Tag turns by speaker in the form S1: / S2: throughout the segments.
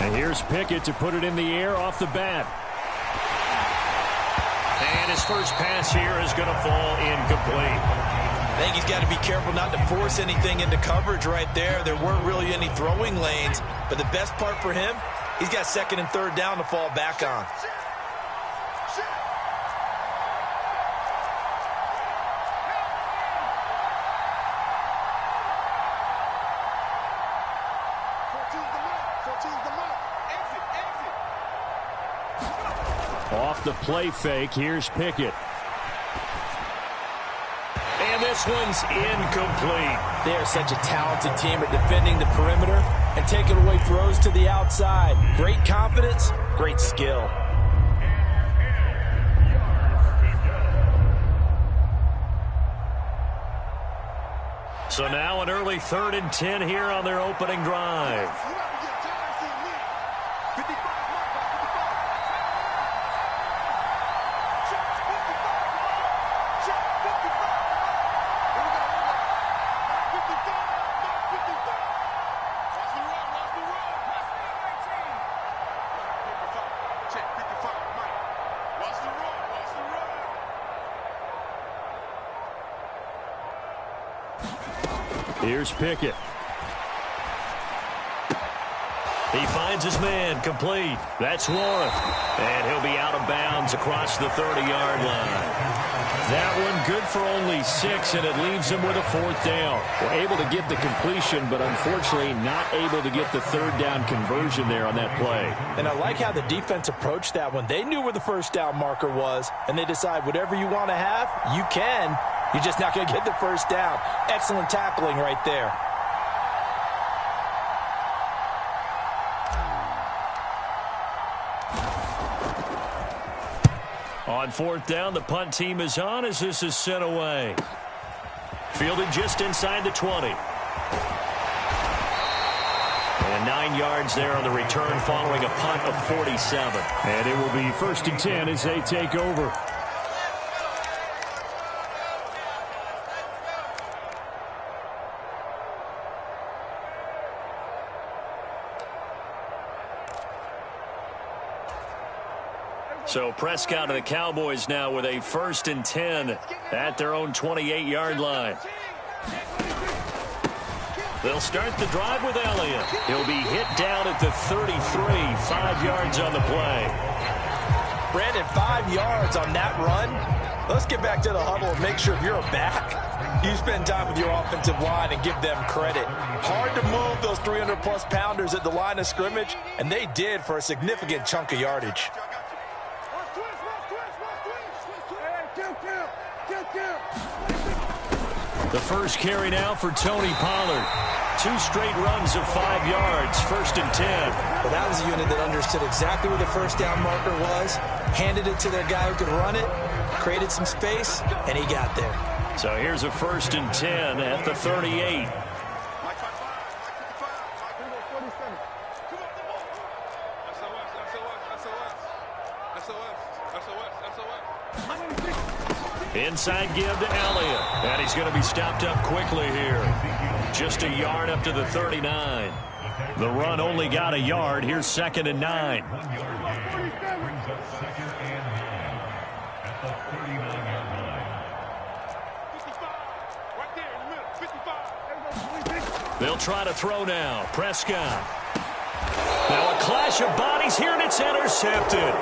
S1: And here's Pickett to put it in the air off the bat. And his first pass here is going to fall incomplete.
S2: I think he's got to be careful not to force anything into coverage right there. There weren't really any throwing lanes, but the best part for him, he's got second and third down to fall back on.
S1: Off the play fake, here's Pickett. And this one's incomplete.
S2: They are such a talented team at defending the perimeter and taking away throws to the outside. Great confidence, great skill.
S1: So now an early 3rd and 10 here on their opening drive. Here's Pickett. He finds his man, complete. That's Warren. And he'll be out of bounds across the 30-yard line. That one good for only 6, and it leaves him with a 4th down. We're able to get the completion, but unfortunately not able to get the 3rd down conversion there on that play.
S2: And I like how the defense approached that one. They knew where the first down marker was, and they decide whatever you want to have, you can. You're just not going to get the first down. Excellent tackling right there.
S1: On 4th down, the punt team is on as this is sent away. Fielded just inside the 20. And 9 yards there on the return following a punt of 47. And it will be 1st and 10 as they take over. So Prescott and the Cowboys now with a 1st and 10 at their own 28-yard line. They'll start the drive with Elliott. He'll be hit down at the 33, 5 yards on the play.
S2: Brandon, 5 yards on that run. Let's get back to the huddle and make sure if you're back, you spend time with your offensive line and give them credit. Hard to move those 300-plus pounders at the line of scrimmage, and they did for a significant chunk of yardage.
S1: The first carry now for Tony Pollard. 2 straight runs of 5 yards, 1st and 10.
S2: Well, that was a unit that understood exactly where the first down marker was, handed it to their guy who could run it, created some space, and he got there.
S1: So here's a 1st and 10 at the 38. Inside give to Elliott. And he's going to be stopped up quickly here. Just a yard up to the 39. The run only got a yard. Here's 2nd and 9. They'll try to throw now. Prescott. Now a clash of bodies here, and it's intercepted.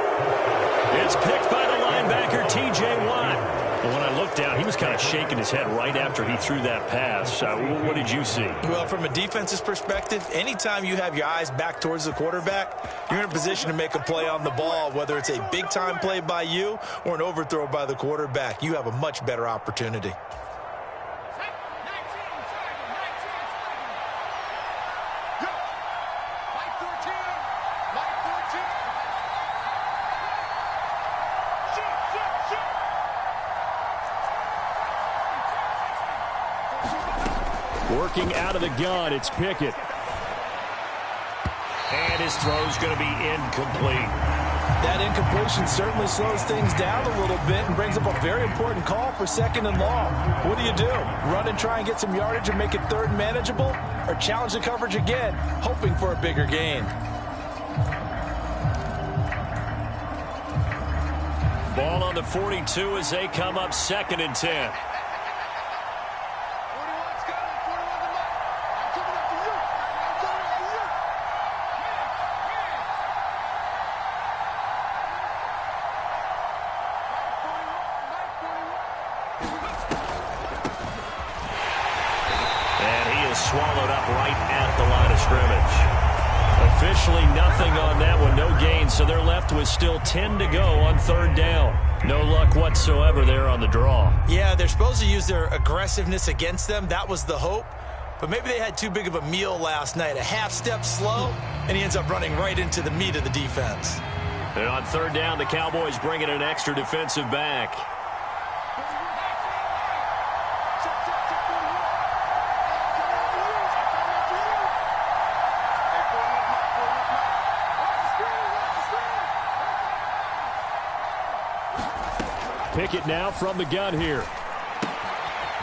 S1: It's picked by the linebacker, T.J. Watt. Well, when I looked down, he was kind of shaking his head right after he threw that pass. What did you see?
S2: Well, from a defense's perspective, anytime you have your eyes back towards the quarterback, you're in a position to make a play on the ball, whether it's a big-time play by you or an overthrow by the quarterback. You have a much better opportunity.
S1: Working out of the gun, it's Pickett. And his throw's going to be incomplete.
S2: That incompletion certainly slows things down a little bit and brings up a very important call for 2nd and long. What do? Run and try and get some yardage and make it 3rd manageable? Or challenge the coverage again, hoping for a bigger gain?
S1: Ball on the 42 as they come up 2nd and 10. Swallowed up right at the line of scrimmage. Officially nothing on that one, no gain, so they're left with still 10 to go on 3rd down. No luck whatsoever there on the draw.
S2: Yeah, they're supposed to use their aggressiveness against them. That was the hope. But maybe they had too big of a meal last night. A half step slow, and he ends up running right into the meat of the defense.
S1: And on 3rd down, the Cowboys bring in an extra defensive back. Pickett now from the gun here.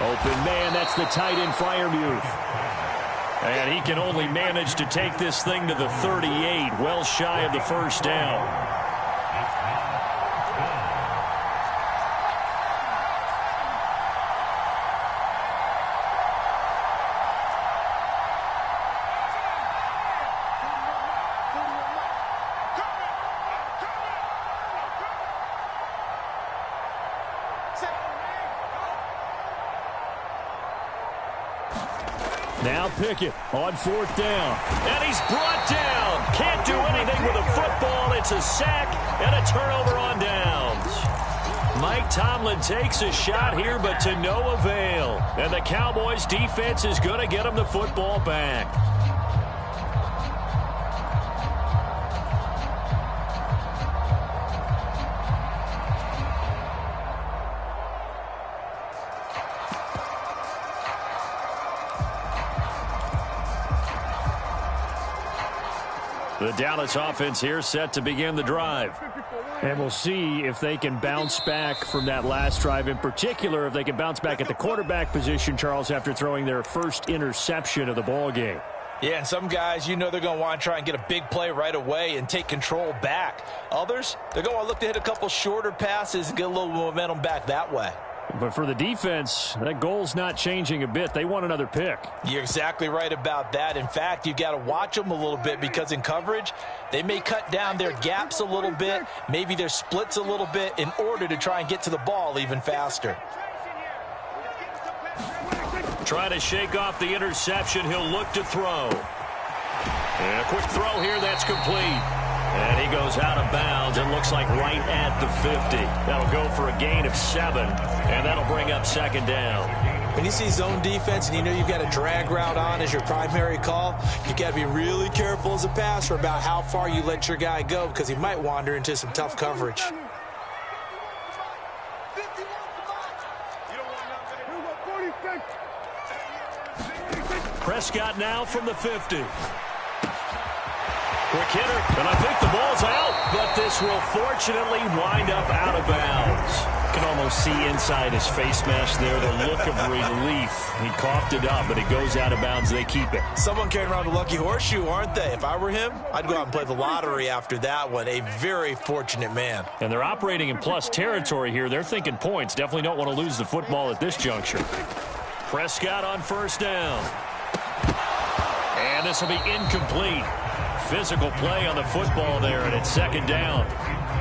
S1: Open man, that's the tight end Freiermuth. And he can only manage to take this thing to the 38, well shy of the 1st down. Now Pickett on 4th down. And he's brought down. Can't do anything with a football. It's a sack and a turnover on downs. Mike Tomlin takes a shot here, but to no avail. And the Cowboys defense is going to get him the football back. The Dallas offense here set to begin the drive. And we'll see if they can bounce back from that last drive. In particular, if they can bounce back at the quarterback position, Charles, after throwing their first interception of the ball game.
S2: Yeah, and some guys, you know they're going to want to try and get a big play right away and take control back. Others, they're going to look to hit a couple shorter passes and get a little momentum back that way.
S1: But for the defense, that goal's not changing a bit. They want another pick.
S2: You're exactly right about that. In fact, you got to watch them a little bit because in coverage, they may cut down their gaps a little bit, maybe their splits a little bit in order to try and get to the ball even faster.
S1: Try to shake off the interception. He'll look to throw. And a quick throw here. That's complete. And he goes out of bounds. It looks like right at the 50. That'll go for a gain of 7. And that'll bring up 2nd down.
S2: When you see zone defense and you know you've got a drag route on as your primary call, you got to be really careful as a passer about how far you let your guy go because he might wander into some tough coverage.
S1: Prescott now from the 50. Quick hitter, and I think the ball's out, but this will fortunately wind up out of bounds. You can almost see inside his face mask there the look of relief. He coughed it up, but it goes out of bounds. They keep it.
S2: Someone carrying around a lucky horseshoe, aren't they? If I were him, I'd go out and play the lottery after that one. A very fortunate man.
S1: And they're operating in plus territory here. They're thinking points. Definitely don't want to lose the football at this juncture. Prescott on 1st down. And this will be incomplete. Physical play on the football there, and it's 2nd down.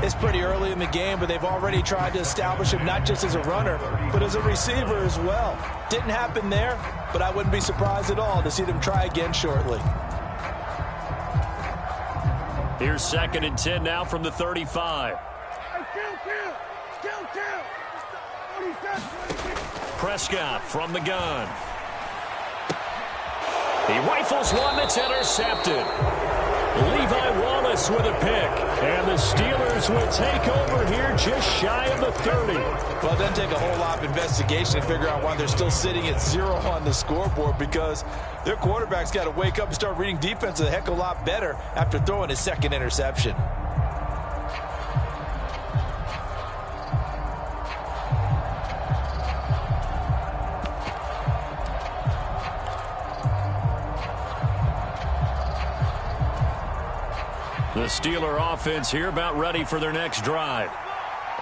S2: It's pretty early in the game, but they've already tried to establish him not just as a runner, but as a receiver as well. Didn't happen there, but I wouldn't be surprised at all to see them try again shortly.
S1: Here's 2nd and 10 now from the 35. Prescott from the gun. He rifles one that's intercepted. Levi Wallace with a pick. And the Steelers will take over here just shy of the 30.
S2: Well, it doesn't take a whole lot of investigation to figure out why they're still sitting at 0 on the scoreboard because their quarterback's got to wake up and start reading defense a heck of a lot better after throwing his 2nd interception.
S1: The Steeler offense here about ready for their next drive.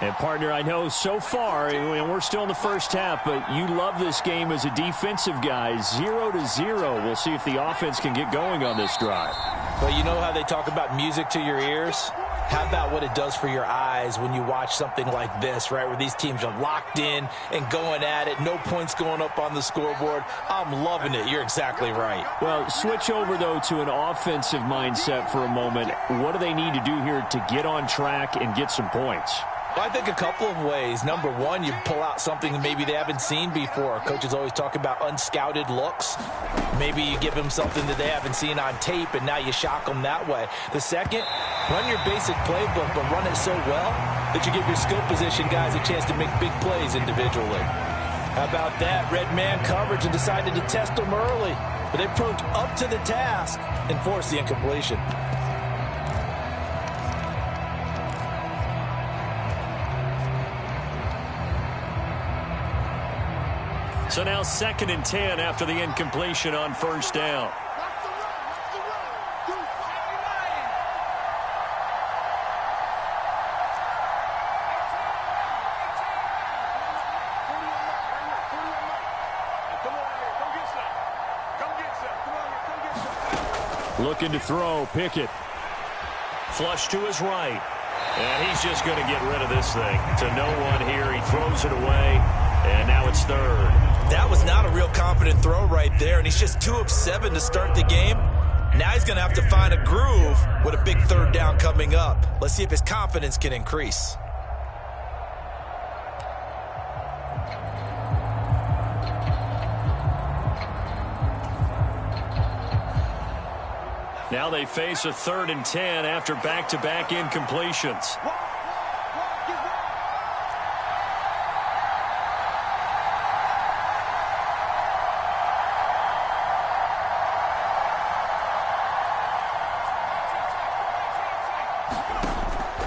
S1: And, partner, I know so far, and we're still in the first half, but you love this game as a defensive guy. 0-0. We'll see if the offense can get going on this drive.
S2: Well, you know how they talk about music to your ears? How about what it does for your eyes when you watch something like this, right, where these teams are locked in and going at it, no points going up on the scoreboard? I'm loving it. You're exactly right.
S1: Well, switch over, though, to an offensive mindset for a moment. What do they need to do here to get on track and get some points?
S2: I think a couple of ways. Number one, you pull out something that maybe they haven't seen before. Coaches always talk about unscouted looks. Maybe you give them something that they haven't seen on tape, and now you shock them that way. The second, run your basic playbook, but run it so well that you give your skill position guys a chance to make big plays individually. How about that? Red man coverage and decided to test them early. But they proved up to the task and forced the incompletion.
S1: So now 2nd and 10 after the incompletion on first down. Looking to throw, Pickett. Flush to his right. And he's just going to get rid of this thing. To no one here. He throws it away. And now it's 3rd.
S2: That was not a real confident throw right there, and he's just 2 of 7 to start the game. Now he's going to have to find a groove with a big 3rd down coming up. Let's see if his confidence can increase.
S1: Now they face a 3rd and 10 after back-to-back incompletions.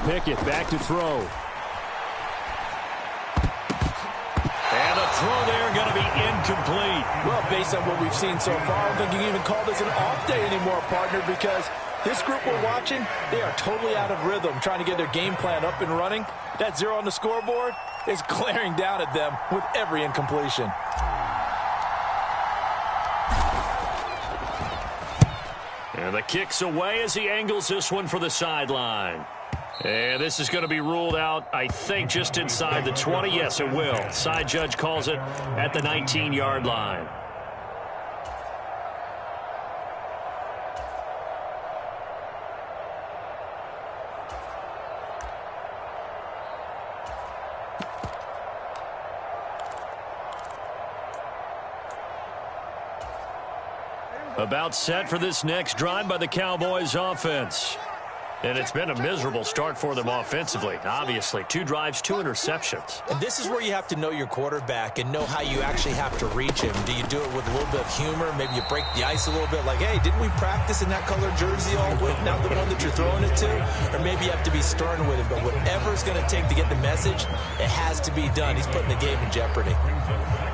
S1: Pickett back to throw. And the throw there going to be incomplete.
S2: Well, based on what we've seen so far, I don't think you can even call this an off day anymore, partner, because this group we're watching, they are totally out of rhythm, trying to get their game plan up and running. That 0 on the scoreboard is glaring down at them with every incompletion.
S1: And the kick's away as he angles this one for the sideline. And this is going to be ruled out, I think, just inside the 20. Yes, it will. Side judge calls it at the 19-yard line. About set for this next drive by the Cowboys offense. And it's been a miserable start for them offensively. Obviously, 2 drives, 2 interceptions.
S2: And this is where you have to know your quarterback and know how you actually have to reach him. Do you do it with a little bit of humor? Maybe you break the ice a little bit, like, hey, didn't we practice in that colored jersey all week, not the one that you're throwing it to? Or maybe you have to be stern with him. But whatever it's going to take to get the message, it has to be done. He's putting the game in jeopardy.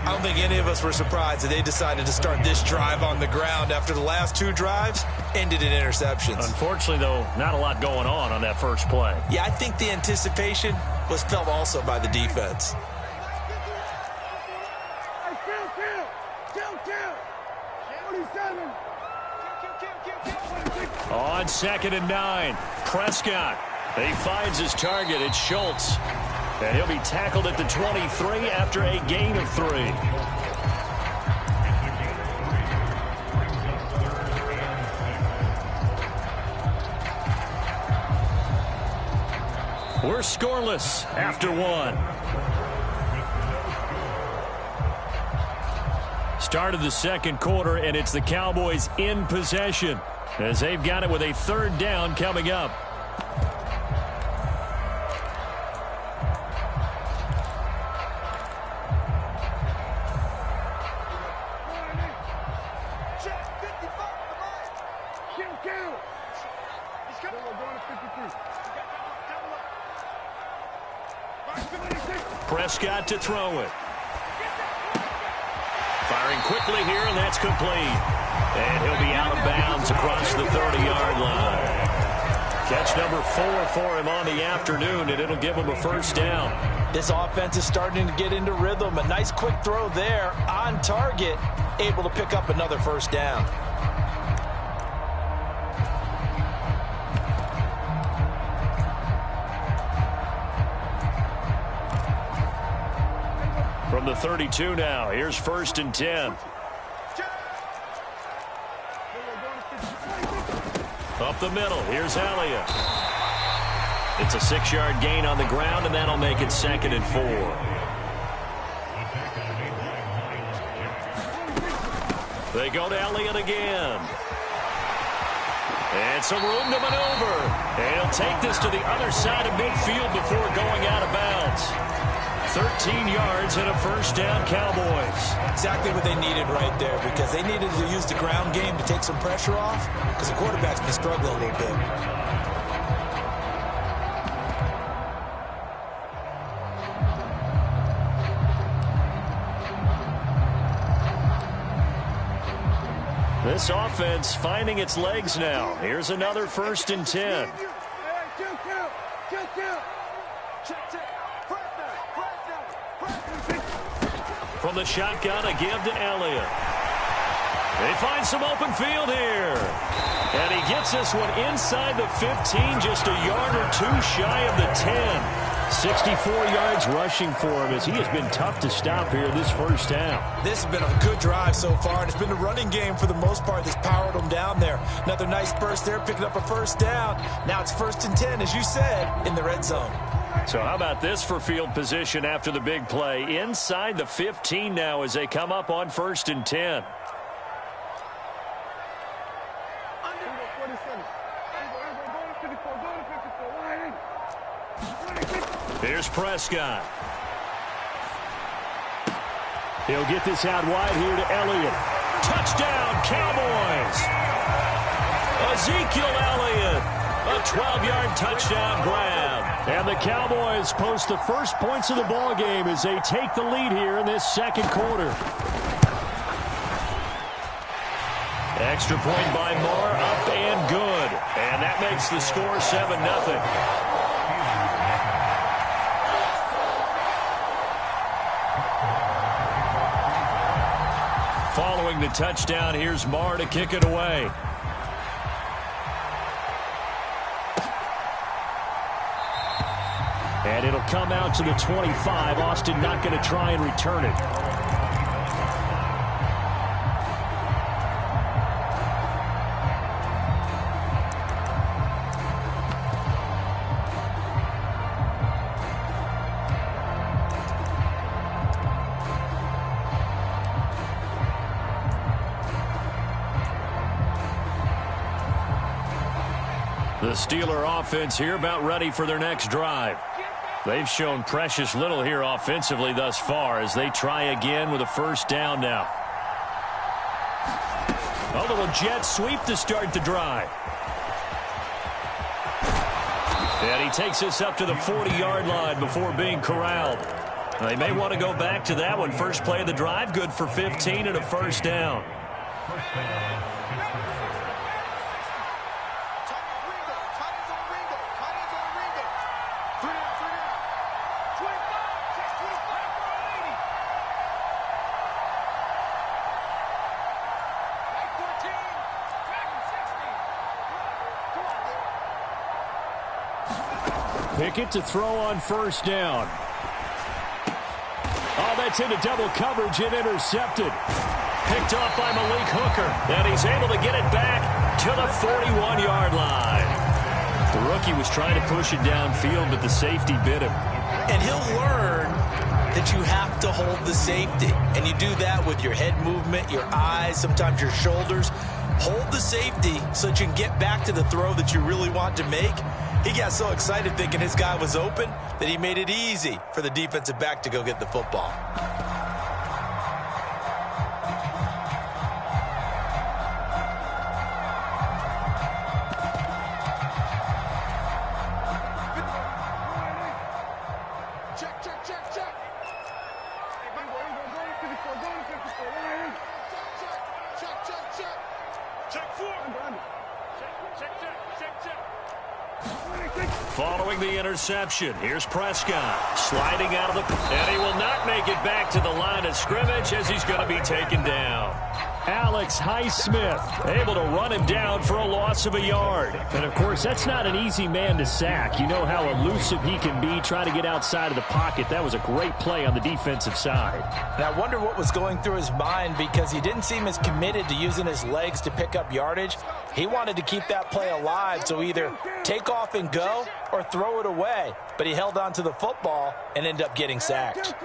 S2: I don't think any of us were surprised that they decided to start this drive on the ground after the last 2 drives ended in interceptions.
S1: Unfortunately, though, not a lot going on that first play.
S2: Yeah, I think the anticipation was felt also by the defense.
S1: On 2nd and 9, Prescott. He finds his target. It's Schultz. And he'll be tackled at the 23 after a gain of 3. We're scoreless after 1. Start of the second quarter, and it's the Cowboys in possession as they've got it with a 3rd down coming up. Prescott to throw it. Firing quickly here, and that's complete. And he'll be out of bounds across the 30-yard line. Catch number 4 for him on the afternoon, and it'll give him a first down.
S2: This offense is starting to get into rhythm. A nice quick throw there on target, able to pick up another first down.
S1: From the 32 now, here's 1st and 10. Up the middle, here's Elliott. It's a 6-yard gain on the ground, and that'll make it 2nd and 4. They go to Elliott again. And some room to maneuver. And he'll take this to the other side of midfield before going out of bounds. 13 yards and a first down, Cowboys.
S2: Exactly what they needed right there, because they needed to use the ground game to take some pressure off, because the quarterback's been struggling a little bit.
S1: This offense finding its legs now. Here's another 1st and 10. From the shotgun, a give to Elliott. They find some open field here. And he gets this one inside the 15, just a yard or two shy of the 10. 64 yards rushing for him, as he has been tough to stop here this first half.
S2: This has been a good drive so far, and it's been the running game for the most part that's powered them down there. Another nice burst there, picking up a first down. Now it's 1st and 10, as you said, in the red zone.
S1: So how about this for field position after the big play? Inside the 15 now as they come up on 1st and 10. Here's Prescott. He'll get this out wide here to Elliott. Touchdown, Cowboys! Ezekiel Elliott, a 12-yard touchdown grab. And the Cowboys post the first points of the ball game as they take the lead here in this second quarter. Extra point by Moore, up and good. And that makes the score 7-0. Following the touchdown, here's Marr to kick it away. And it'll come out to the 25. Austin not going to try and return it. The Steeler offense here about ready for their next drive. They've shown precious little here offensively thus far as they try again with a first down now. A little jet sweep to start the drive. And he takes this up to the 40-yard line before being corralled. They may want to go back to that one. First play of the drive, good for 15 and a first down. Pickett to throw on first down. Oh, that's into double coverage and intercepted. Picked off by Malik Hooker. And he's able to get it back to the 41-yard line. The rookie was trying to push it downfield, but the safety bit him.
S2: And he'll learn that you have to hold the safety. And you do that with your head movement, your eyes, sometimes your shoulders. Hold the safety so that you can get back to the throw that you really want to make. He got so excited thinking his guy was open that he made it easy for the defensive back to go get the football.
S3: Check, check, check, check. Check 4. Check, check, check, check, check.
S1: Following the interception, here's Prescott sliding out of the... And he will not make it back to the line of scrimmage as he's going to be taken down. Alex Highsmith able to run him down for a loss of a yard. And, of course, that's not an easy man to sack. You know how elusive he can be trying to get outside of the pocket. That was a great play on the defensive side.
S2: And I wonder what was going through his mind because he didn't seem as committed to using his legs to pick up yardage. He wanted to keep that play alive, so either take off and go or throw it away. But he held on to the football and ended up getting sacked.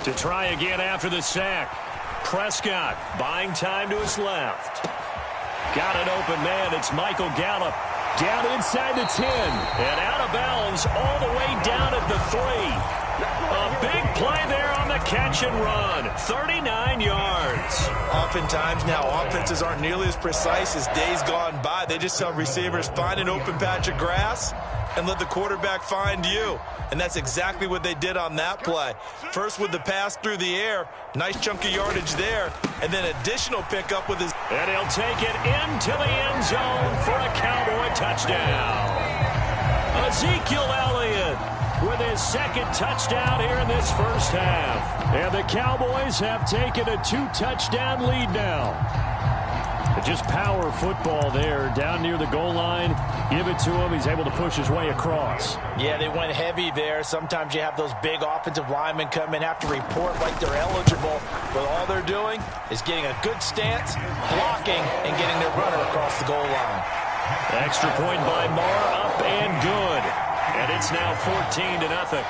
S1: To try again after the sack. Prescott buying time to his left. Got an open man. It's Michael Gallup. Down inside the 10. And out of bounds all the way down at the 3. A big play there on the catch and run. 39 yards.
S2: Oftentimes now, offenses aren't nearly as precise as days gone by. They just tell receivers, find an open patch of grass and let the quarterback find you. And that's exactly what they did on that play. First with the pass through the air, nice chunk of yardage there, and then additional pickup with his...
S1: And he'll take it into the end zone for a Cowboy touchdown. Ezekiel Elliott with his second touchdown here in this first half. And the Cowboys have taken a 2-touchdown lead now. Just power football there down near the goal line. Give it to him. He's able to push his way across.
S2: Yeah, they went heavy there. Sometimes you have those big offensive linemen come in, have to report like they're eligible. But all they're doing is getting a good stance, blocking, and getting their runner across the goal line.
S1: Extra point by Marr, up and good. And it's now 14-0.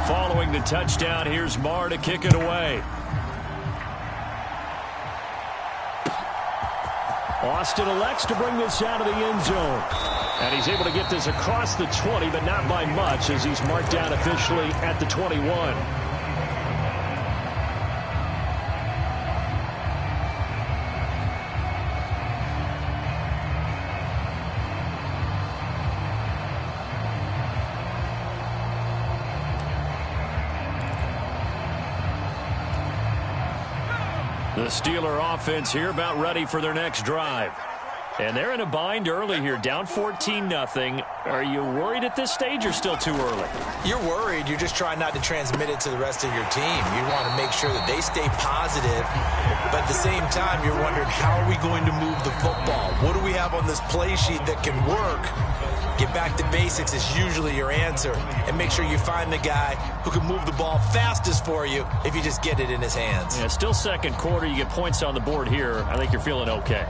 S1: Following the touchdown, here's Marr to kick it away. Austin elects to bring this out of the end zone. And he's able to get this across the 20, but not by much as he's marked down officially at the 21. The Steeler offense here about ready for their next drive. And they're in a bind early here, down 14-0. Are you worried at this stage or still too early?
S2: You're worried. You're just trying not to transmit it to the rest of your team. You want to make sure that they stay positive. But at the same time, you're wondering, how are we going to move the football? What do we have on this play sheet that can work? Get back to basics is usually your answer. And make sure you find the guy who can move the ball fastest for you if you just get it in his hands.
S1: Yeah, still second quarter. You get points on the board here. I think you're feeling okay.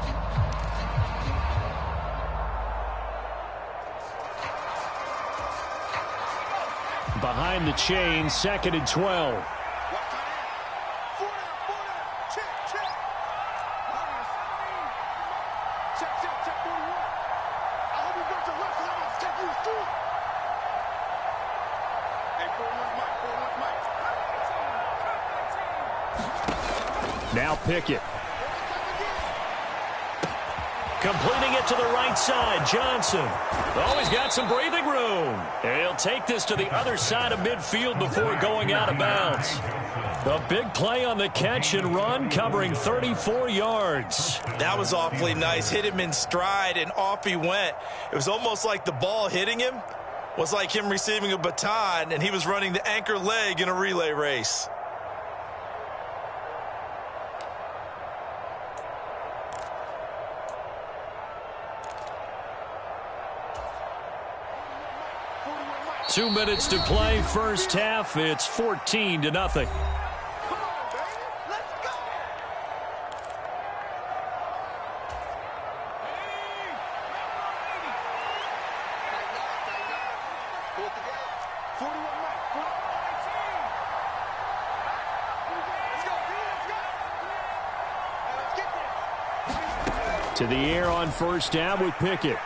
S1: Behind the chain, 2nd and 12. Now Pickett. Completing it to the right side, Johnson. Oh, he's got some breathing room. And he'll take this to the other side of midfield before going out of bounds. A big play on the catch and run, covering 34 yards.
S2: That was awfully nice. Hit him in stride, and off he went. It was almost like the ball hitting him was like him receiving a baton, and he was running the anchor leg in a relay race.
S1: Two minutes to play, first half. It's 14-0. To the air on first down with Pickett.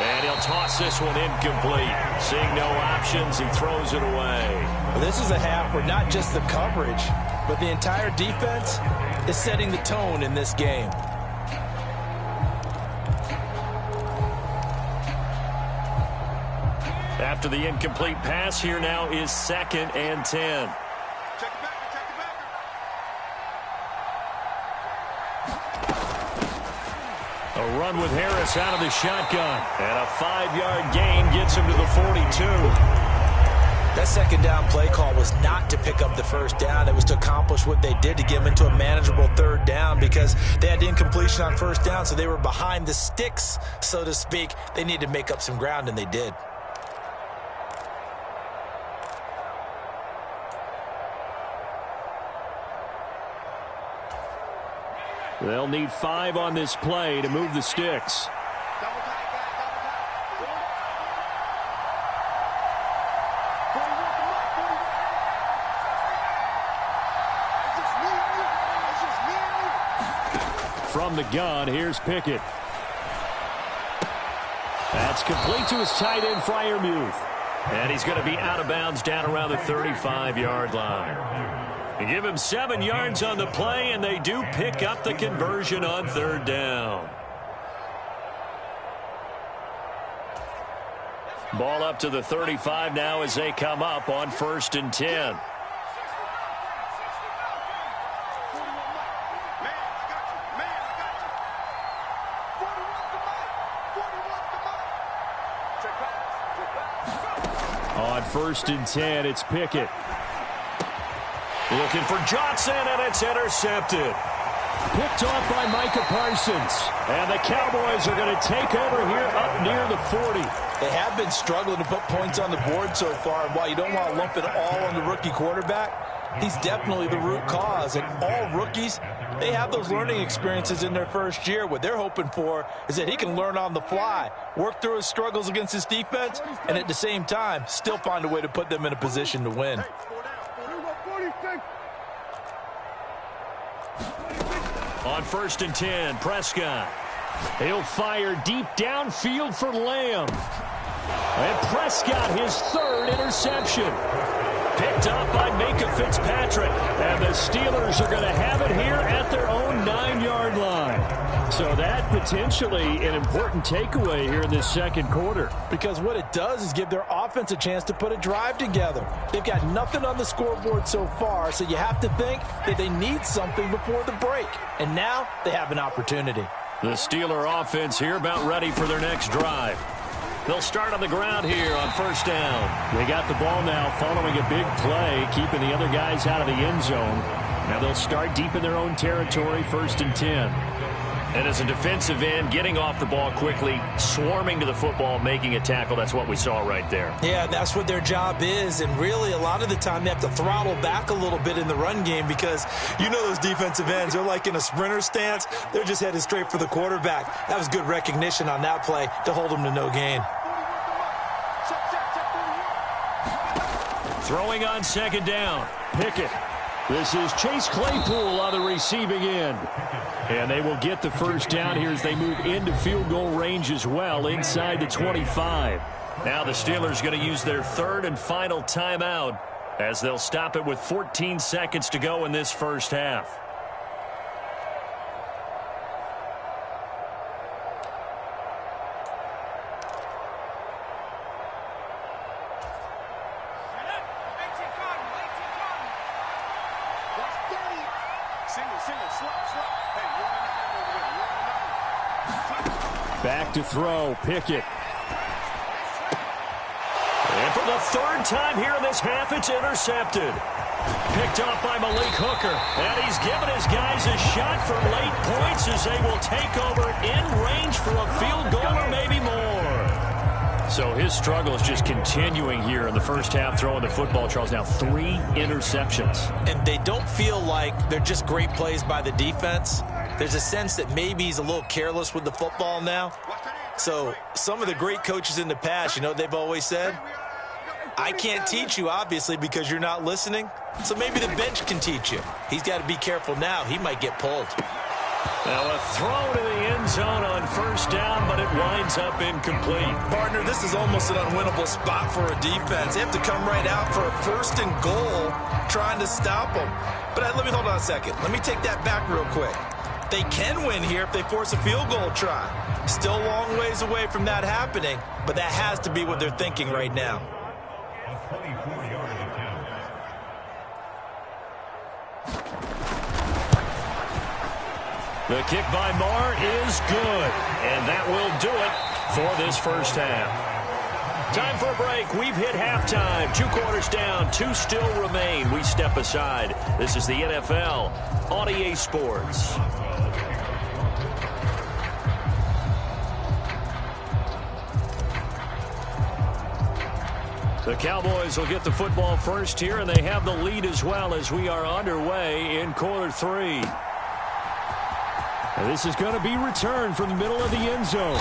S1: And he'll toss this one incomplete. Seeing no options, he throws it away.
S2: Well, this is a half where not just the coverage, but the entire defense is setting the tone in this game.
S1: After the incomplete pass, here now is 2nd and 10. A run with Harris out of the shotgun. And a 5-yard gain gets him to the 42.
S2: That second down play call was not to pick up the first down. It was to accomplish what they did to get them into a manageable 3rd down because they had the incompletion on 1st down, so they were behind the sticks, so to speak. They needed to make up some ground, and they did.
S1: They'll need 5 on this play to move the sticks. From the gun, here's Pickett. That's complete to his tight end, Freiermuth. And he's going to be out of bounds down around the 35-yard line. They give him 7 yards on the play, and they do pick up the conversion on 3rd down. Ball up to the 35 now as they come up on 1st and 10. On 1st and 10, it's Pickett. Looking for Johnson, and it's intercepted. Picked off by Micah Parsons. And the Cowboys are going to take over here up near the 40.
S2: They have been struggling to put points on the board so far. And while you don't want to lump it all on the rookie quarterback, he's definitely the root cause. And all rookies, they have those learning experiences in their first year. What they're hoping for is that he can learn on the fly, work through his struggles against his defense, and at the same time, still find a way to put them in a position to win.
S1: On 1st and 10, Prescott. He'll fire deep downfield for Lamb. And Prescott, his 3rd interception. Picked up by Micah Fitzpatrick. And the Steelers are going to have it here at their own 9-yard line. So that potentially an important takeaway here in this 2nd quarter.
S2: Because what it does is give their offense a chance to put a drive together. They've got nothing on the scoreboard so far, so you have to think that they need something before the break. And now they have an opportunity.
S1: The Steeler offense here about ready for their next drive. They'll start on the ground here on 1st down. They got the ball now following a big play, keeping the other guys out of the end zone. Now they'll start deep in their own territory, 1st and 10. And as a defensive end, getting off the ball quickly, swarming to the football, making a tackle, that's what we saw right there.
S2: Yeah, that's what their job is. And really, a lot of the time, they have to throttle back a little bit in the run game because you know those defensive ends, they're like in a sprinter stance. They're just headed straight for the quarterback. That was good recognition on that play to hold them to no gain.
S1: Throwing on 2nd down, Pickett. This is Chase Claypool on the receiving end. And they will get the 1st down here as they move into field goal range as well, inside the 25. Now the Steelers going to use their 3rd and final timeout as they'll stop it with 14 seconds to go in this 1st half. Back to throw, Pickett. And for the 3rd time here in this half, it's intercepted. Picked off by Malik Hooker. And he's given his guys a shot for late points as they will take over in range for a field goal or maybe more. So his struggle is just continuing here in the 1st half, throwing the football. Charles, now 3 interceptions. And they don't feel like they're just great plays by the defense. There's a sense that maybe he's a little careless with the football now. So some of the great coaches in the past, you know what they've always said? I can't teach you, obviously, because you're not listening. So maybe the bench can teach you. He's got to be careful now. He might get pulled. Now a throw to the end zone on 1st down, but it winds up incomplete. Partner, this is almost an unwinnable spot for a defense. They have to come right out for a 1st and goal trying to stop them. But let me hold on a second. Let me take that back real quick.
S2: They can win here if they force a field goal try. Still a long ways away from that happening, but that has to be what they're thinking right now.
S1: The kick by Marr is good, and that will do it for this first half. Time for a break. We've hit halftime. 2 quarters down, 2 still remain. We step aside. This is the NFL on EA Sports. The Cowboys will get the football first here, and they have the lead as well as we are underway in quarter 3. And this is going to be returned from the middle of the end zone.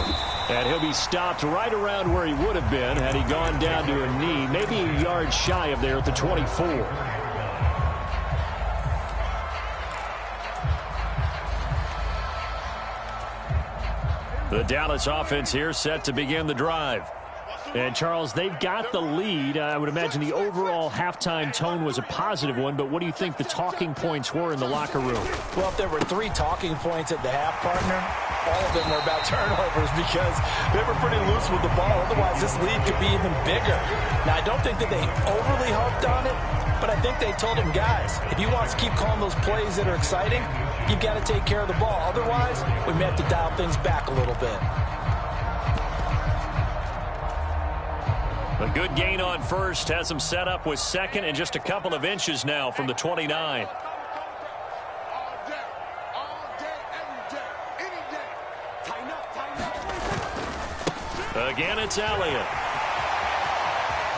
S1: And he'll be stopped right around where he would have been had he gone down to a knee, maybe a yard shy of there at the 24. The Dallas offense here set to begin the drive. And, Charles, they've got the lead. I would imagine the overall halftime tone was a positive one, but what do you think the talking points were in the locker room?
S2: Well, if there were 3 talking points at the half, partner, all of them were about turnovers because they were pretty loose with the ball. Otherwise, this lead could be even bigger. Now, I don't think that they overly harped on it, but I think they told him, guys, if you want to keep calling those plays that are exciting, you've got to take care of the ball. Otherwise, we may have to dial things back a little bit.
S1: A good gain on first has them set up with second and just a couple of inches now from the 29. Again, it's Elliott.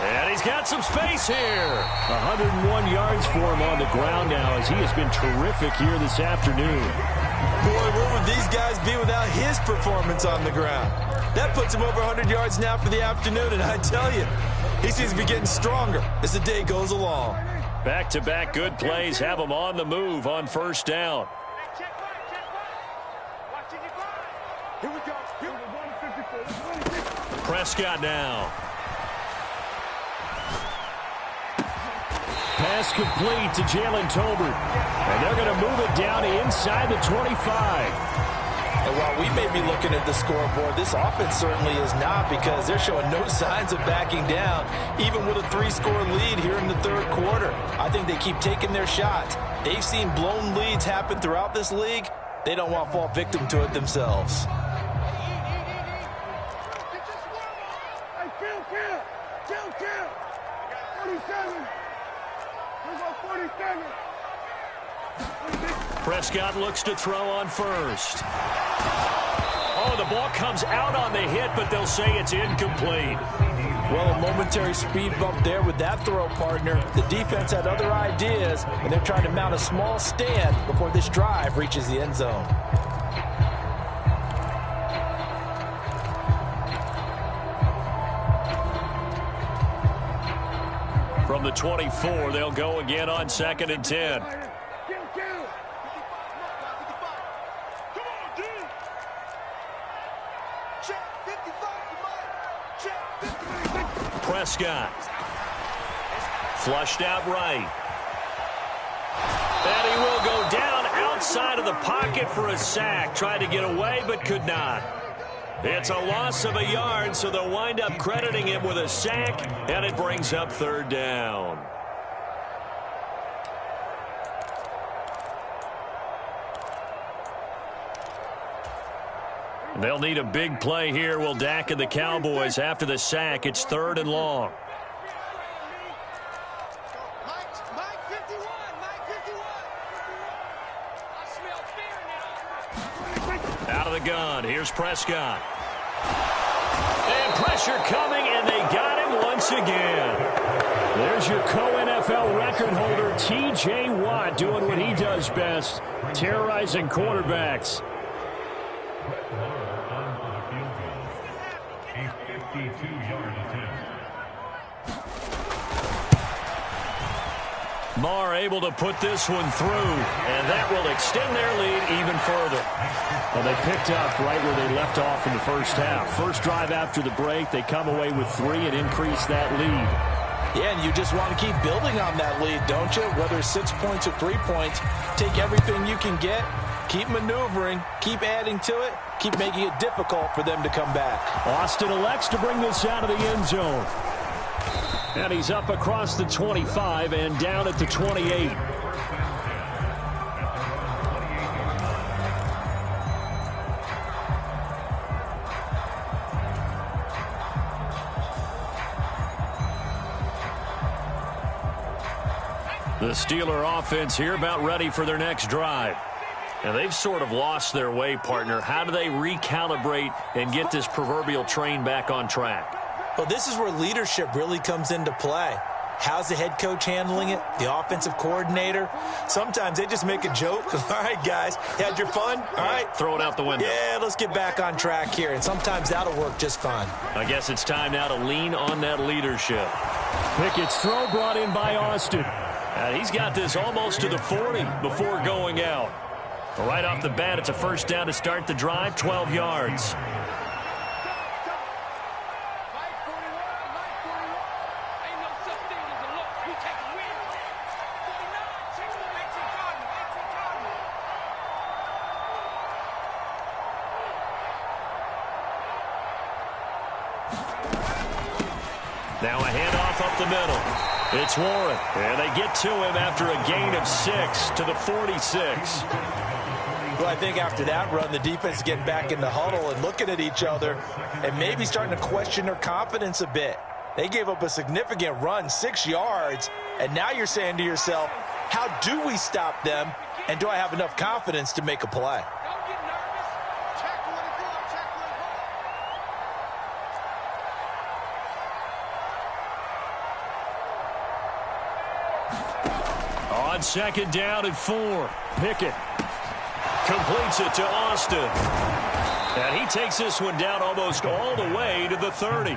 S1: And he's got some space here. 101 yards for him on the ground now as he has been terrific here this afternoon.
S2: Boy, where would these guys be without his performance on the ground? That puts him over 100 yards now for the afternoon, and I tell you, he seems to be getting stronger as the day goes along.
S1: Back-to-back good plays have him on the move on first down. Prescott now. Pass complete to Jalen Tolbert. And they're going to move it down inside the 25.
S2: And while we may be looking at the scoreboard, this offense certainly is not, because they're showing no signs of backing down, even with a 3-score lead here in the third quarter. I think they keep taking their shots. They've seen blown leads happen throughout this league. They don't want to fall victim to it themselves.
S1: Prescott looks to throw on first. Oh, the ball comes out on the hit, but they'll say it's incomplete.
S2: Well, a momentary speed bump there with that throw, partner. The defense had other ideas, and they're trying to mount a small stand before this drive reaches the end zone.
S1: From the 24, they'll go again on 2nd and 10. Prescott. Flushed out right. And he will go down outside of the pocket for a sack. Tried to get away, but could not. It's a loss of a yard, so they'll wind up crediting him with a sack, and it brings up 3rd down. They'll need a big play here. Will Dak and the Cowboys after the sack. It's 3rd and long. Out of the gun. Here's Prescott. And pressure coming, and they got him once again. There's your co-NFL record holder, T.J. Watt, doing what he does best, terrorizing quarterbacks. Marr able to put this one through, and that will extend their lead even further. Well, they picked up right where they left off in the first half. First drive after the break, they come away with 3 and increase that lead.
S2: Yeah, and you just want to keep building on that lead, don't you? Whether it's 6 points or 3 points, take everything you can get, Keep maneuvering, keep adding to it, keep making it difficult for them to come back.
S1: Austin elects to bring this out of the end zone. And he's up across the 25 and down at the 28. The Steeler offense here about ready for their next drive. And they've sort of lost their way, partner. How do they recalibrate and get this proverbial train back on track?
S2: Well, this is where leadership really comes into play. How's the head coach handling it? The offensive coordinator? Sometimes they just make a joke. All right, guys, had your fun? All right.
S1: Throw it out the window.
S2: Yeah, let's get back on track here. And sometimes that'll work just fine.
S1: I guess it's time now to lean on that leadership. Pickett's throw brought in by Austin. He's got this almost to the 40 before going out. Right off the bat, it's a first down to start the drive, 12 yards. Now a handoff up the middle. It's Warren, and they get to him after a gain of 6 to the 46.
S2: Well, I think after that run, the defense is getting back in the huddle and looking at each other and maybe starting to question their confidence a bit. They gave up a significant run, 6 yards, and now you're saying to yourself, how do we stop them, and do I have enough confidence to make a play?
S1: On second down and 4, Pickett completes it to Austin. And he takes this one down almost all the way to the 30.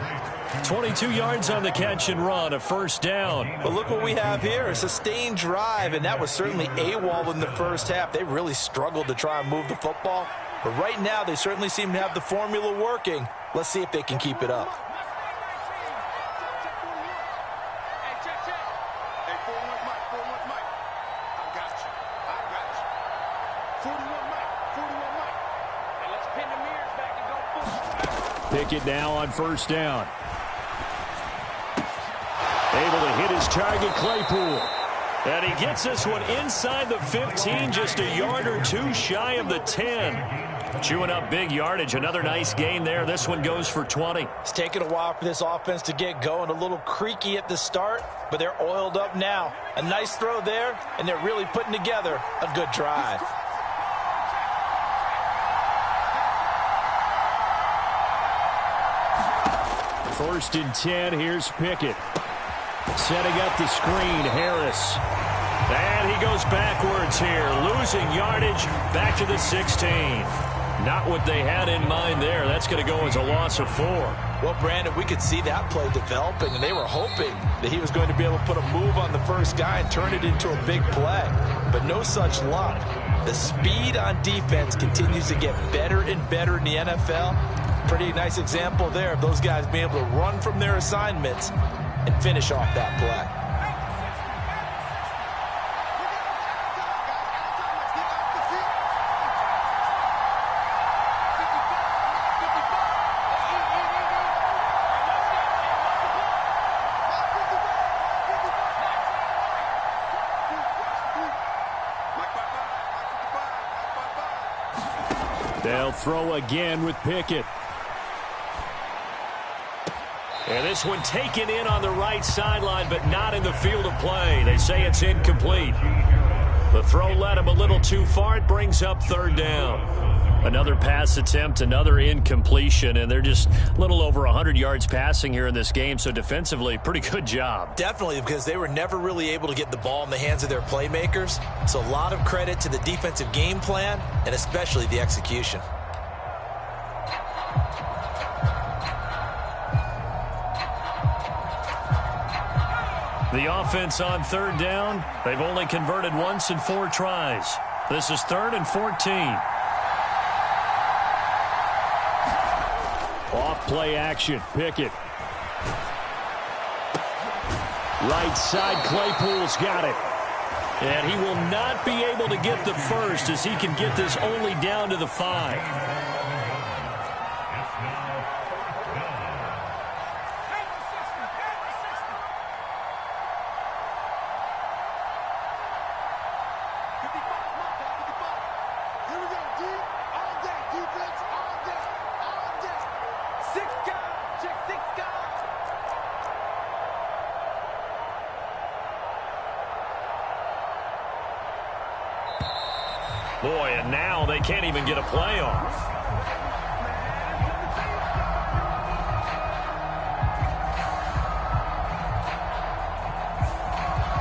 S1: 22 yards on the catch and run, a first down.
S2: But look what we have here, a sustained drive, and that was certainly AWOL in the first half. They really struggled to try and move the football. But right now, they certainly seem to have the formula working. Let's see if they can keep it up.
S1: Pickett now on first down. Able to hit his target, Claypool. And he gets this one inside the 15, just a yard or two shy of the 10. Chewing up big yardage. Another nice gain there. This one goes for 20.
S2: It's taken a while for this offense to get going. A little creaky at the start, but they're oiled up now. A nice throw there, and they're really putting together a good drive.
S1: First and 10, here's Pickett. Setting up the screen, Harris. And he goes backwards here, losing yardage back to the 16. Not what they had in mind there. That's going to go as a loss of 4.
S2: Well, Brandon, we could see that play developing, and they were hoping that he was going to be able to put a move on the first guy and turn it into a big play. But no such luck. The speed on defense continues to get better and better in the NFL. Pretty nice example there of those guys being able to run from their assignments and finish off that play.
S1: They'll throw again with Pickett. And this one taken in on the right sideline, but not in the field of play. They say it's incomplete. The throw led him a little too far. It brings up third down. Another pass attempt, another incompletion, and they're just a little over 100 yards passing here in this game, so defensively, pretty good job.
S2: Definitely, because they were never really able to get the ball in the hands of their playmakers. So a lot of credit to the defensive game plan, and especially the execution.
S1: The offense on third down, they've only converted once in 4 tries. This is 3rd and 14. Off play action, Pickett. Right side, Claypool's got it. And he will not be able to get the first as he can get this only down to the 5. Boy, and now they can't even get a play off.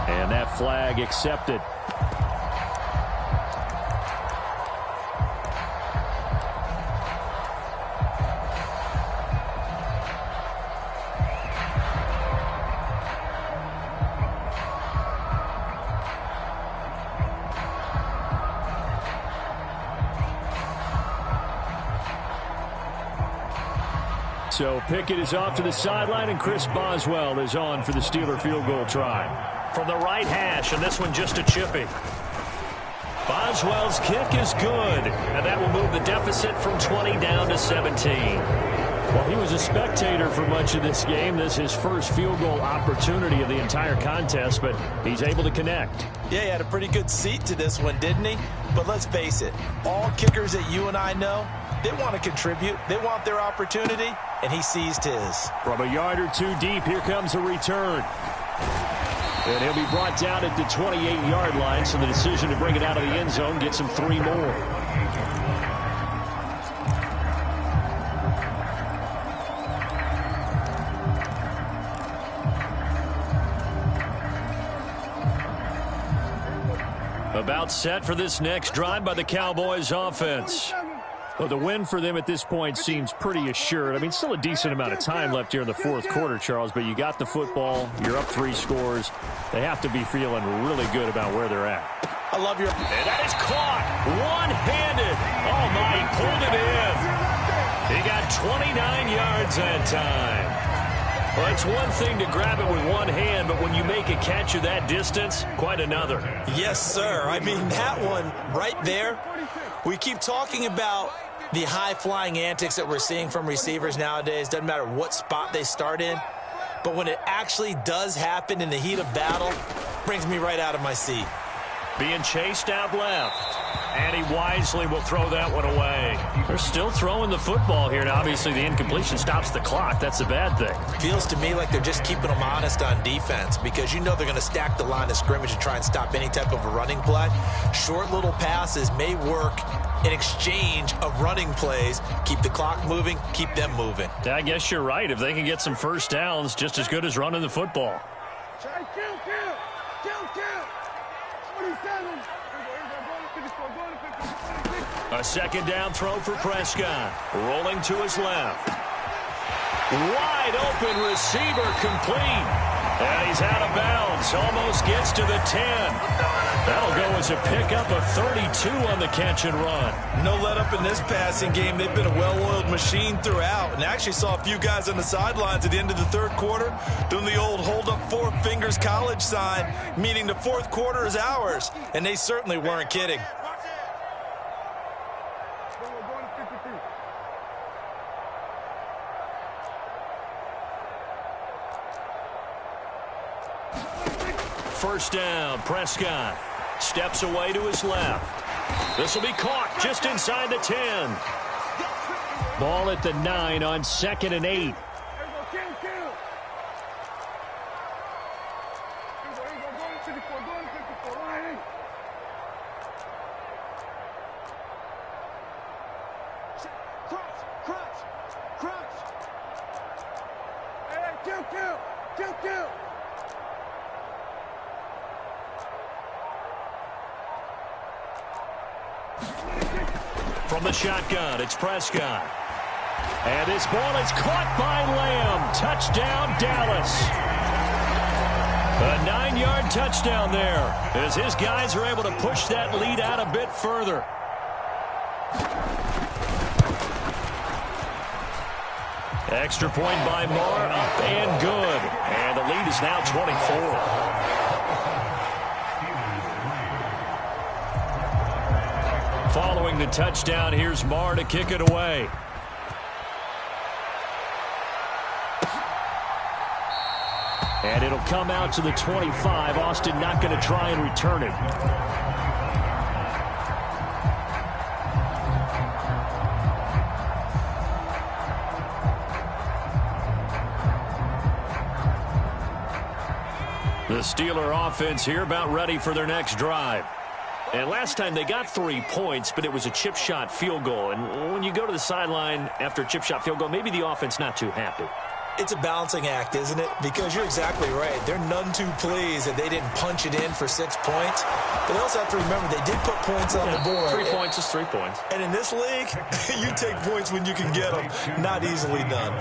S1: And that flag accepted. So Pickett is off to the sideline, and Chris Boswell is on for the Steeler field goal try. From the right hash, and this one just a chippy. Boswell's kick is good, and that will move the deficit from 20 down to 17. Well, he was a spectator for much of this game. This is his first field goal opportunity of the entire contest, but he's able to connect.
S2: Yeah, he had a pretty good seat to this one, didn't he? But let's face it, all kickers that you and I know, they want to contribute. They want their opportunity, and he seized his.
S1: From a yard or two deep, here comes a return. And he'll be brought down at the 28-yard line, so the decision to bring it out of the end zone gets him 3 more. About set for this next drive by the Cowboys offense. Well, the win for them at this point seems pretty assured. I mean, still a decent amount of time left here in the fourth quarter, Charles, but you got the football. You're up 3 scores. They have to be feeling really good about where they're at.
S2: I love your...
S1: And that is caught. One-handed. Oh, my, he pulled it in. He got 29 yards that time. Well, it's one thing to grab it with one hand, but when you make a catch of that distance, quite another.
S2: Yes, sir. I mean, that one right there, we keep talking about the high-flying antics that we're seeing from receivers nowadays. Doesn't matter what spot they start in. But when it actually does happen in the heat of battle, brings me right out of my seat.
S1: Being chased out left. And he wisely will throw that one away. They're still throwing the football here. Now, obviously, the incompletion stops the clock. That's a bad thing.
S2: Feels to me like they're just keeping them honest on defense because you know they're going to stack the line of scrimmage and try and stop any type of a running play. Short little passes may work in exchange of running plays. Keep the clock moving, keep them moving.
S1: I guess you're right. If they can get some first downs, just as good as running the football. A second down throw for Prescott. Rolling to his left. Wide open receiver complete. And he's out of bounds. Almost gets to the 10. That'll go as a pickup of 32 on the catch and run.
S2: No let up in this passing game. They've been a well-oiled machine throughout. And actually saw a few guys on the sidelines at the end of the third quarter doing the old hold up 4 fingers college sign, meaning the fourth quarter is ours. And they certainly weren't kidding.
S1: First down, Prescott steps away to his left. This will be caught just inside the 10. Ball at the 9 on 2nd and 8. From the shotgun, it's Prescott. And this ball is caught by Lamb. Touchdown, Dallas. A 9-yard touchdown there as his guys are able to push that lead out a bit further. Extra point by Marr, up and good. And the lead is now 24. Throwing the touchdown, here's Marr to kick it away. And it'll come out to the 25. Austin not going to try and return it. The Steeler offense here about ready for their next drive. And last time they got 3 points, but it was a chip shot field goal. And when you go to the sideline after a chip shot field goal, maybe the offense not too happy.
S2: It's a balancing act, isn't it? Because you're exactly right. They're none too pleased that they didn't punch it in for 6 points. But they also have to remember they did put points on the board.
S1: 3 points is 3 points.
S2: And in this league, you take points when you can get them. Not easily done.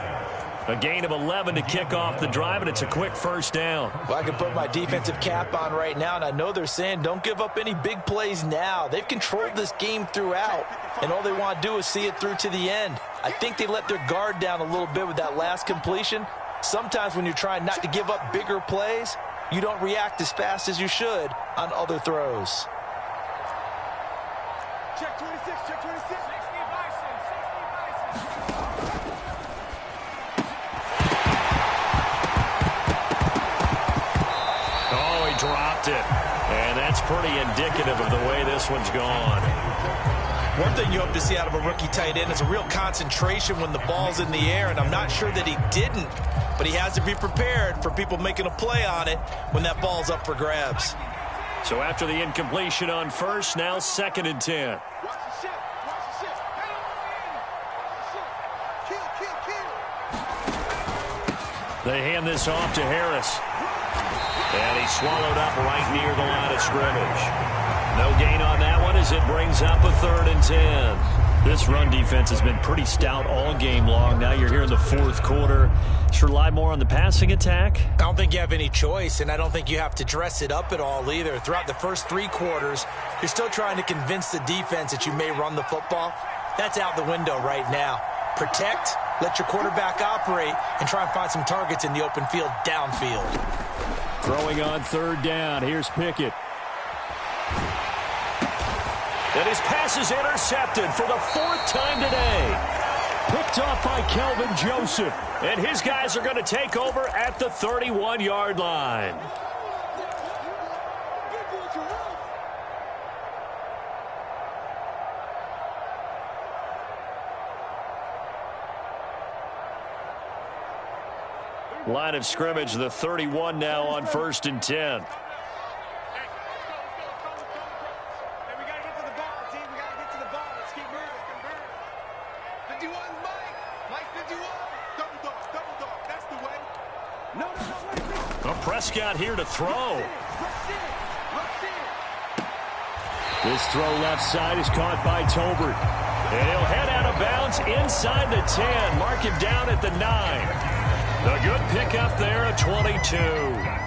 S1: A gain of 11 to kick off the drive, and it's a quick first down.
S2: Well, I can put my defensive cap on right now, and I know they're saying don't give up any big plays now. They've controlled this game throughout, and all they want to do is see it through to the end. I think they let their guard down a little bit with that last completion. Sometimes when you're trying not to give up bigger plays, you don't react as fast as you should on other throws.
S3: Check 26, check 26. 60 Bison, 60 Bison.
S1: Oh, he dropped it. And that's pretty indicative of the way this one's gone.
S2: One thing you hope to see out of a rookie tight end is a real concentration when the ball's in the air, and I'm not sure that he didn't, but he has to be prepared for people making a play on it when that ball's up for grabs.
S1: So after the incompletion on first, now 2nd and 10.
S3: Watch the shit, watch the shit. Kill, kill, kill.
S1: They hand this off to Harris. And he's swallowed up right near the line of scrimmage. No gain on that one as it brings up a 3rd and 10. This run defense has been pretty stout all game long. Now you're here in the 4th quarter. Should rely more on the passing attack?
S2: I don't think you have any choice, and I don't think you have to dress it up at all either. Throughout the first 3 quarters, you're still trying to convince the defense that you may run the football. That's out the window right now. Protect, let your quarterback operate, and try and find some targets in the open field downfield.
S1: Throwing on 3rd down. Here's Pickett. And his pass is intercepted for the 4th time today. Picked off by Kelvin Joseph. And his guys are going to take over at the 31-yard line. Line of scrimmage, the 31 now on 1st and 10. Prescott here to throw. This throw left side is caught by Tolbert. And he'll head out of bounds inside the 10. Mark him down at the 9. A good pickup there at 22.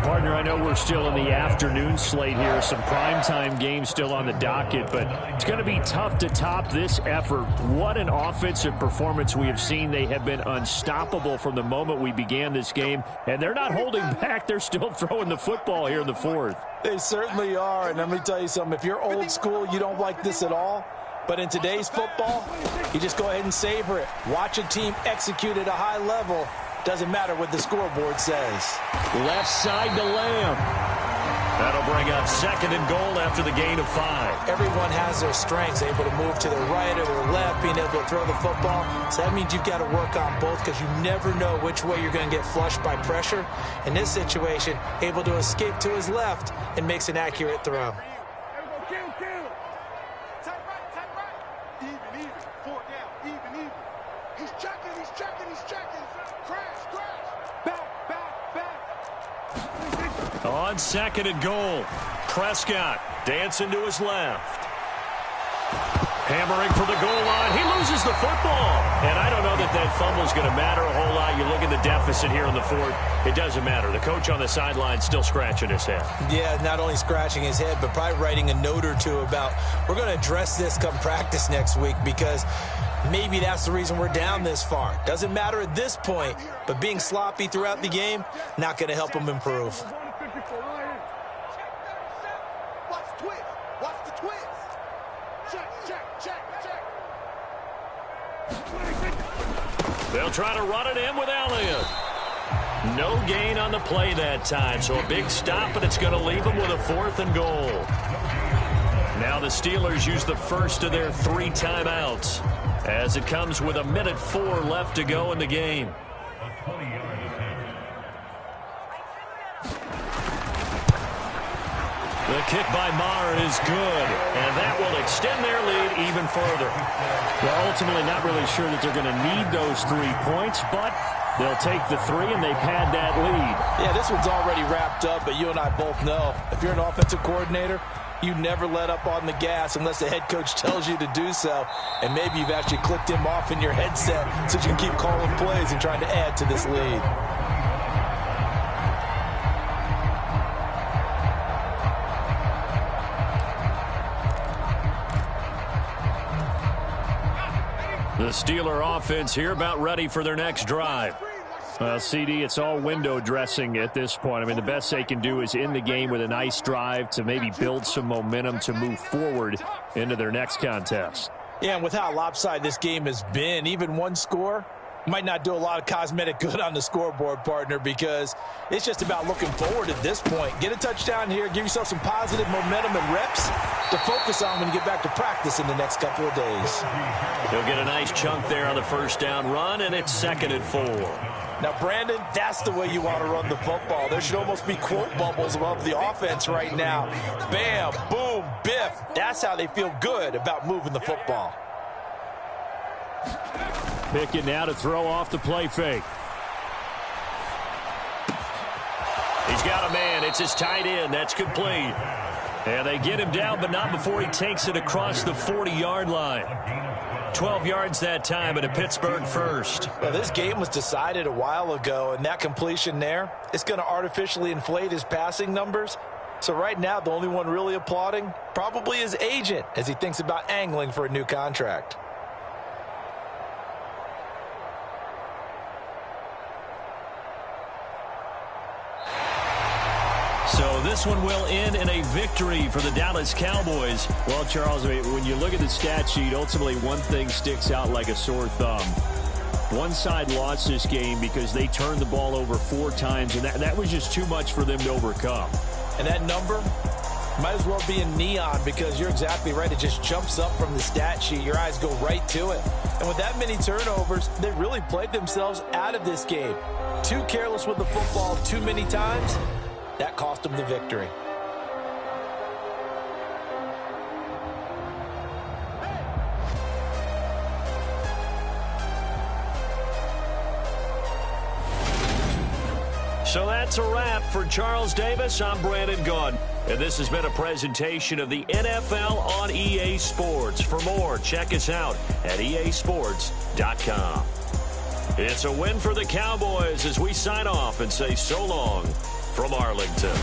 S1: Partner, I know we're still in the afternoon slate here. Some primetime games still on the docket, but it's going to be tough to top this effort. What an offensive performance we have seen. They have been unstoppable from the moment we began this game, and they're not holding back. They're still throwing the football here in the 4th.
S2: They certainly are, and let me tell you something. If you're old school, you don't like this at all. But in today's football, you just go ahead and savor it. Watch a team execute at a high level. Doesn't matter what the scoreboard says.
S1: Left side to Lamb. That'll bring up 2nd and goal after the gain of 5.
S2: Everyone has their strengths, able to move to their right or their left, being able to throw the football. So that means you've got to work on both because you never know which way you're going to get flushed by pressure. In this situation, able to escape to his left and makes an accurate throw.
S1: On 2nd and goal, Prescott dancing to his left. Hammering for the goal line. He loses the football. And I don't know that that fumble is going to matter a whole lot. You look at the deficit here in the 4th. It doesn't matter. The coach on the sideline still scratching his head.
S2: Yeah, not only scratching his head, but probably writing a note or two about we're going to address this come practice next week because maybe that's the reason we're down this far. Doesn't matter at this point, but being sloppy throughout the game, not going to help him improve.
S1: They'll try to run it in with Elliott. No gain on the play that time, so a big stop, but it's going to leave them with a 4th and goal. Now the Steelers use the first of their 3 timeouts as it comes with 1:04 left to go in the game. The kick by Maher is good, and that will extend their lead even further. They're ultimately not really sure that they're going to need those 3 points, but they'll take the 3 and they pad that lead.
S2: Yeah, this one's already wrapped up, but you and I both know if you're an offensive coordinator, you never let up on the gas unless the head coach tells you to do so. And maybe you've actually clicked him off in your headset so you can keep calling plays and trying to add to this lead.
S1: The Steeler offense here about ready for their next drive. Well, CD, it's all window dressing at this point. I mean, the best they can do is end the game with a nice drive to maybe build some momentum to move forward into their next contest.
S2: Yeah, and with how lopsided this game has been, even one score might not do a lot of cosmetic good on the scoreboard, partner, because it's just about looking forward at this point. Get a touchdown here, give yourself some positive momentum and reps to focus on when you get back to practice in the next couple of days.
S1: He'll get a nice chunk there on the first down run, and it's 2nd and 4.
S2: Now, Brandon, that's the way you want to run the football. There should almost be quote bubbles above the offense right now. Bam, boom, biff. That's how they feel good about moving the football.
S1: Pickett now to throw off the play fake. He's got a man. It's his tight end. That's complete. And they get him down, but not before he takes it across the 40-yard line. 12 yards that time, and a Pittsburgh first.
S2: Well, this game was decided a while ago, and that completion there, it's going to artificially inflate his passing numbers. So right now, the only one really applauding probably his agent as he thinks about angling for a new contract.
S1: So this one will end in a victory for the Dallas Cowboys. Well, Charles, when you look at the stat sheet, ultimately one thing sticks out like a sore thumb. One side lost this game because they turned the ball over 4 times, and that was just too much for them to overcome.
S2: And that number might as well be in neon because you're exactly right. It just jumps up from the stat sheet. Your eyes go right to it. And with that many turnovers, they really played themselves out of this game. Too careless with the football too many times. That cost them the victory.
S1: So that's a wrap for Charles Davis. I'm Brandon Gaudin. And this has been a presentation of the NFL on EA Sports. For more, check us out at easports.com. It's a win for the Cowboys as we sign off and say so long from Arlington.